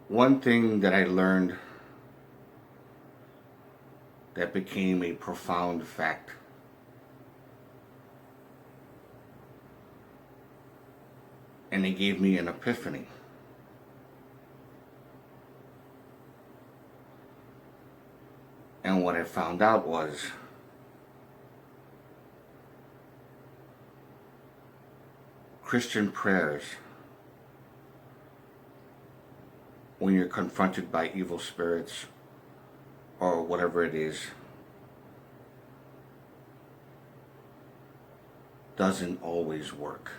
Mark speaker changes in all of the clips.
Speaker 1: One thing that I learned that became a profound fact, and it gave me an epiphany. And what I found out was Christian prayers, when you're confronted by evil spirits or whatever it is, doesn't always work.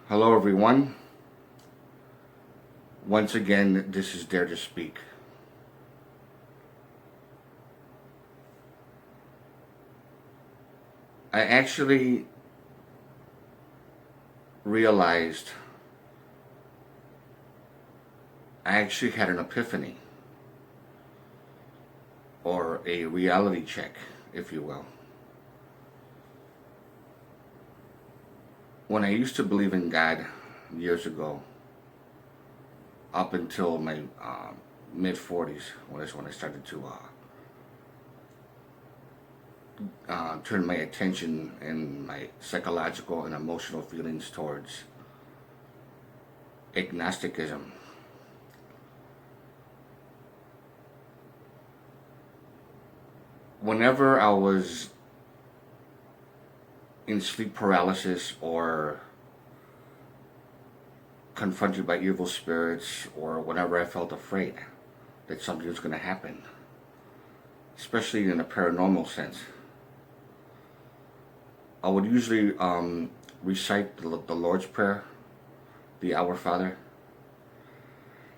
Speaker 1: Hello, everyone. Once again, this is Dare to Speak. I actually realized I actually had an epiphany, or a reality check, if you will. When I used to believe in God years ago, up until my mid 40s, when I started to turn my attention and my psychological and emotional feelings towards agnosticism. Whenever I was in sleep paralysis or confronted by evil spirits, or whenever I felt afraid that something was going to happen, especially in a paranormal sense, I would usually recite the Lord's Prayer, the Our Father,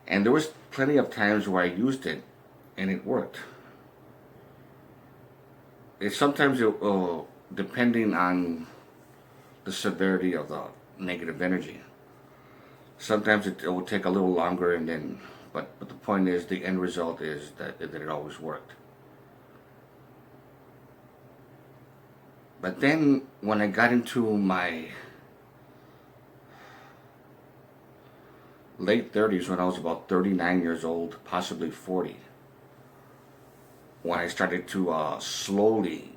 Speaker 1: and there was plenty of times where I used it and it worked. It sometimes, depending on the severity of the negative energy, sometimes it will take a little longer, and then, but the point is, the end result is that it always worked. But then, when I got into my late 30s, when I was about 39 years old, possibly 40, when I started to slowly,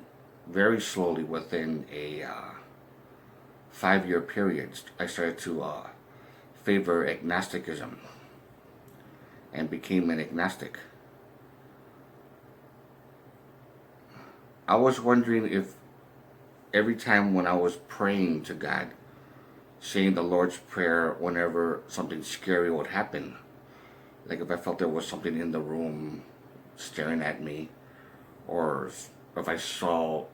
Speaker 1: very slowly, within a 5-year period, I started to favor agnosticism and became an agnostic. I was wondering if every time when I was praying to God, saying the Lord's Prayer whenever something scary would happen, like if I felt there was something in the room staring at me, or if I saw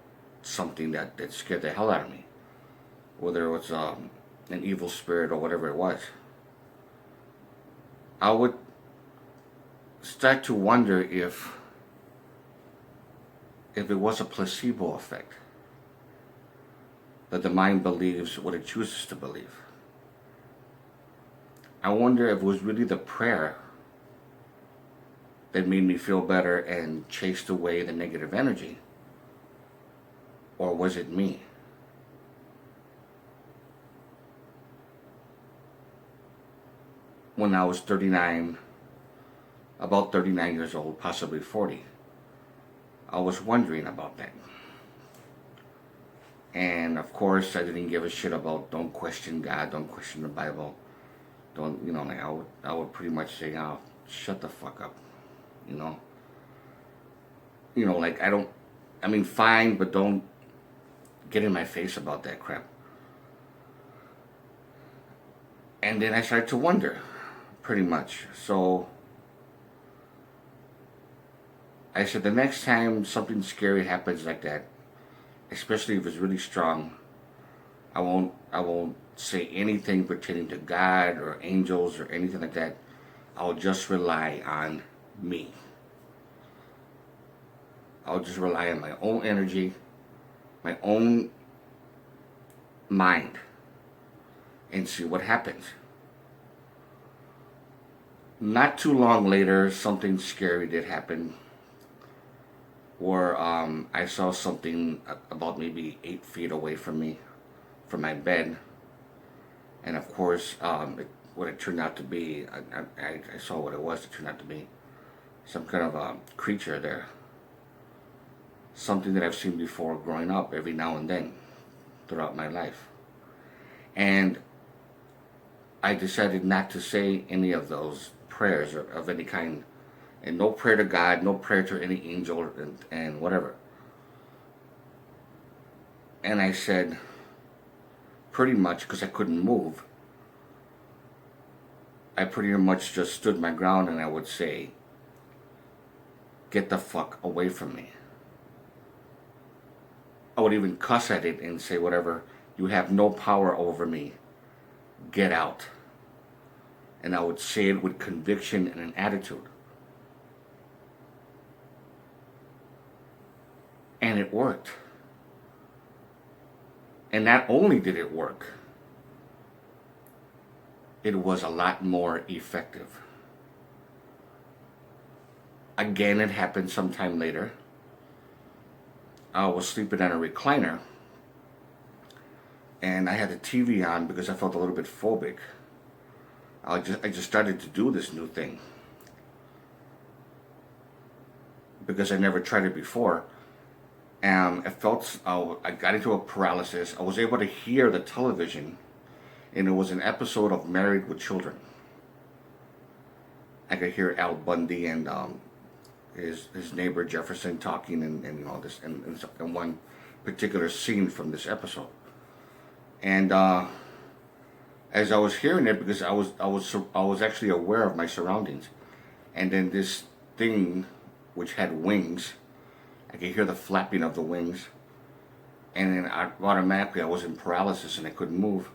Speaker 1: something that scared the hell out of me, whether it was an evil spirit or whatever it was, I would start to wonder if it was a placebo effect, that the mind believes what it chooses to believe. I wonder if it was really the prayer that made me feel better and chased away the negative energy, or was it me? When I was 39, about 39 years old, possibly 40, I was wondering about that. And of course, I didn't give a shit about don't question God, don't question the Bible, don't like I would pretty much say, oh, shut the fuck up, you know, like I don't, I mean, fine, but don't get in my face about that crap. And then I started to wonder, pretty much. So I said the next time something scary happens like that, especially if it's really strong, I won't say anything pertaining to God or angels or anything like that. I'll just rely on me. I'll just rely on my own energy, my own mind, and see what happens. Not too long later, something scary did happen where I saw something about maybe 8 feet away from me, from my bed. And of course, what it turned out to be, I saw what it was. It turned out to be some kind of a creature there. Something that I've seen before growing up every now and then throughout my life. And I decided not to say any of those prayers of any kind. And no prayer to God, no prayer to any angel, and whatever. And I said, pretty much, because I couldn't move, I pretty much just stood my ground and I would say, get the fuck away from me. I would even cuss at it and say whatever, you have no power over me, get out. And I would say it with conviction and an attitude. And it worked. And not only did it work, it was a lot more effective. Again, it happened sometime later. I was sleeping on a recliner, and I had the TV on because I felt a little bit phobic. I just started to do this new thing because I never tried it before. And I got into a paralysis. I was able to hear the television, and it was an episode of Married with Children. I could hear Al Bundy and his neighbor Jefferson talking, and this and one particular scene from this episode. And as I was hearing it, because I was actually aware of my surroundings, and then this thing, which had wings, I could hear the flapping of the wings, and then automatically I was in paralysis and I couldn't move,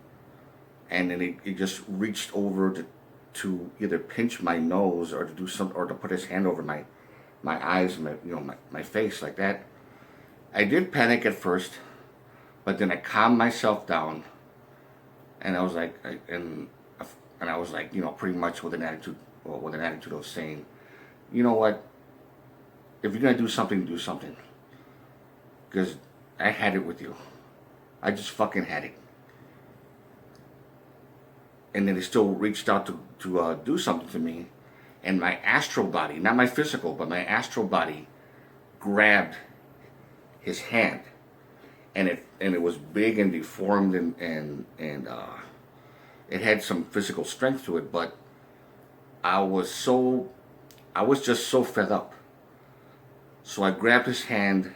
Speaker 1: and then it just reached over to either pinch my nose or to do or to put his hand over my eyes, my face like that. I did panic at first, but then I calmed myself down, and I was like, and I was like, pretty much with an attitude of saying, you know what, if you're gonna do something, do something, because I had it with you. I just fucking had it. And then it still reached out to do something to me, and my astral body, not my physical, but my astral body, grabbed his hand, and it was big and deformed, and it had some physical strength to it, but I was just so fed up. So I grabbed his hand,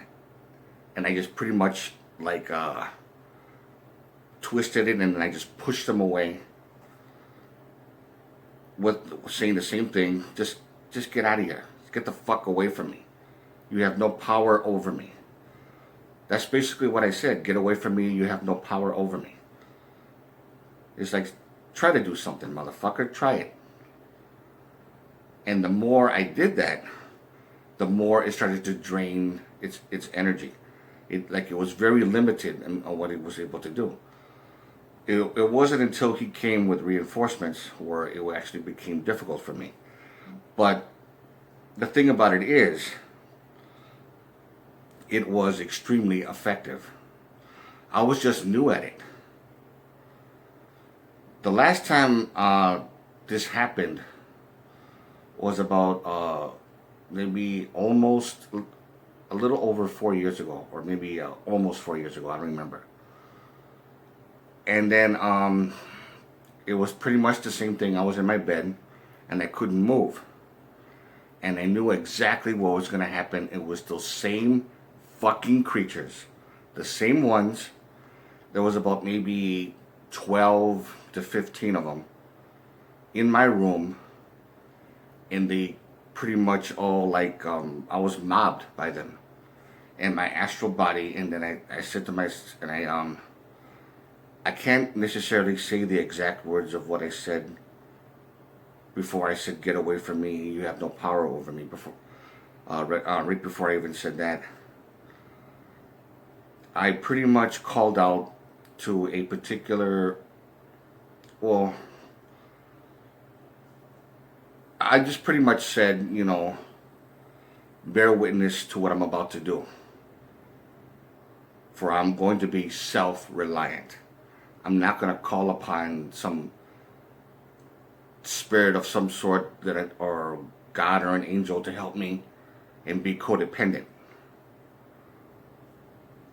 Speaker 1: and I just pretty much like twisted it, and then I just pushed him away, with saying the same thing. Just get out of here. Get the fuck away from me. You have no power over me. That's basically what I said. Get away from me. You have no power over me. It's like, try to do something, motherfucker. Try it. And the more I did that, the more it started to drain its energy. It was very limited on what it was able to do. It wasn't until he came with reinforcements where it actually became difficult for me. But the thing about it is, it was extremely effective. I was just new at it. The last time this happened was about maybe almost a little over 4 years ago, or maybe almost 4 years ago. I don't remember. And then it was pretty much the same thing. I was in my bed and I couldn't move. And I knew exactly what was going to happen. It was those same fucking creatures, the same ones. There was about maybe 12 to 15 of them in my room, and they pretty much all like, I was mobbed by them and my astral body. And then I said to and I can't necessarily say the exact words of what I said before I said, "Get away from me, you have no power over me," before right before I even said that, I pretty much called out to a particular, well, I just pretty much said, bear witness to what I'm about to do, for I'm going to be self-reliant. I'm not going to call upon some spirit of some sort or God or an angel to help me and be codependent.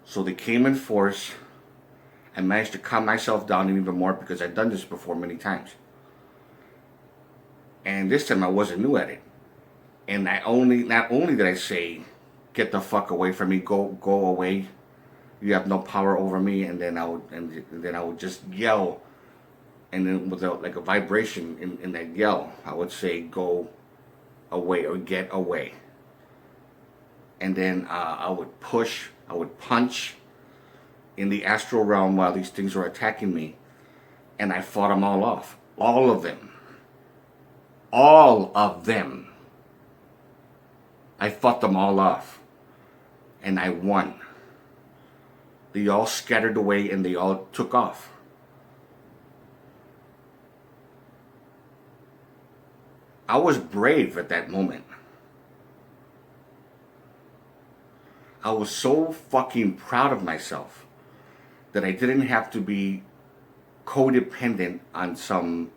Speaker 1: So they came in force. I managed to calm myself down even more because I'd done this before many times. And this time I wasn't new at it. And not only did I say, "Get the fuck away from me, go away, you have no power over me," and then I would just yell, and then with like a vibration in that yell, I would say, "Go away," or "Get away." And then I would push, I would punch in the astral realm while these things were attacking me, and I fought them all off. All of them. All of them. I fought them all off. And I won. They all scattered away and they all took off. I was brave at that moment. I was so fucking proud of myself that I didn't have to be codependent on some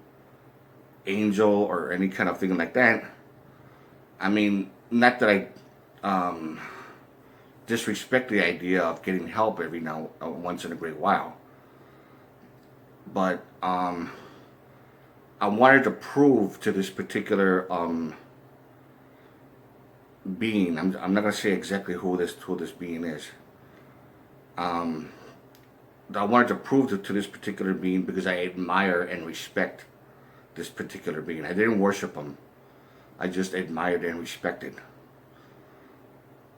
Speaker 1: angel or any kind of thing like that. I mean, not that I disrespect the idea of getting help every once in a great while, but I wanted to prove to this particular being. I'm not gonna say exactly who this being is. I wanted to prove to this particular being because I admire and respect this particular being. I didn't worship him. I just admired and respected.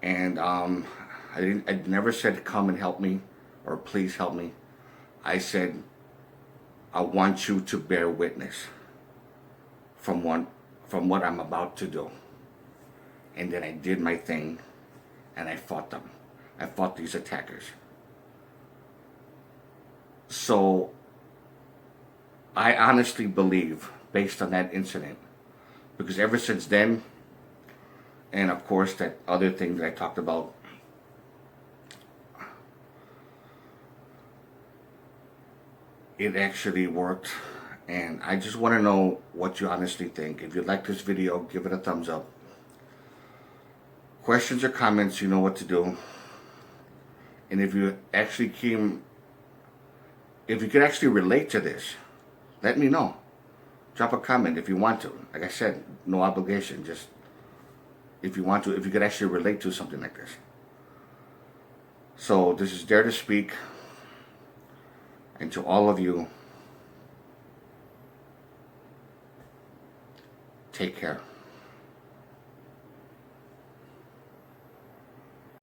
Speaker 1: And I never said, "Come and help me," or "Please help me." I said, "I want you to bear witness from what I'm about to do." And then I did my thing, and I fought them. I fought these attackers. So I honestly believe, based on that incident, because ever since then, and of course that other thing that I talked about, it actually worked. And I just want to know what you honestly think. If you like this video, give it a thumbs up. Questions or comments, you know what to do. And if you could actually relate to this, let me know. Drop a comment if you want to. Like I said, no obligation. Just if you want to, if you could actually relate to something like this. So this is Dare to Speak. And to all of you, take care.